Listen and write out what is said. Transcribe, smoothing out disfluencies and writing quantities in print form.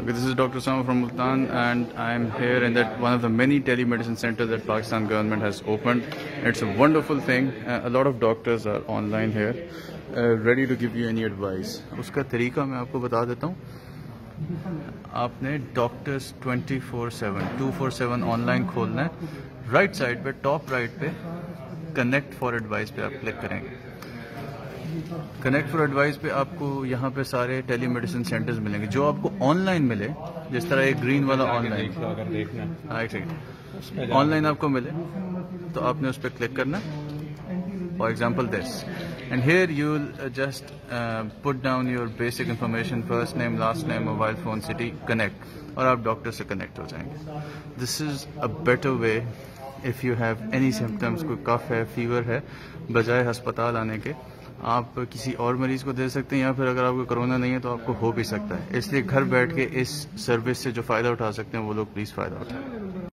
Okay, this is Dr. Sama from Multan, and I'm here in that one of the many telemedicine centers that Pakistan government has opened. It's a wonderful thing. A lot of doctors are online here, ready to give you any advice. उसका तरीका मैं आपको बता देता हूँ. आपने doctors 24/7 online खोलना है. राइट साइड पे, टॉप राइट पे कनेक्ट फॉर एडवाइस पे आप क्लिक करेंगे. कनेक्ट फॉर एडवाइस पे आपको यहाँ पे सारे टेलीमेडिसिन सेंटर्स मिलेंगे जो आपको ऑनलाइन मिले, जिस तरह एक ग्रीन वाला ऑनलाइन, ऑनलाइन आपको मिले तो आपने उस पर क्लिक करना. For example this, and hair you will just put down your basic information, first name, last name, mobile phone, city, connect, और आप डॉक्टर से कनेक्ट हो जाएंगे. This is a better way if you have any symptoms. कोई कफ है, fever है, बजाय अस्पताल आने के आप किसी और मरीज को दे सकते हैं, या फिर अगर आपको कोरोना नहीं है तो आपको हो भी सकता है. इसलिए घर बैठ के इस सर्विस से जो फ़ायदा उठा सकते हैं वो लोग प्लीज़ फ़ायदा उठाएं.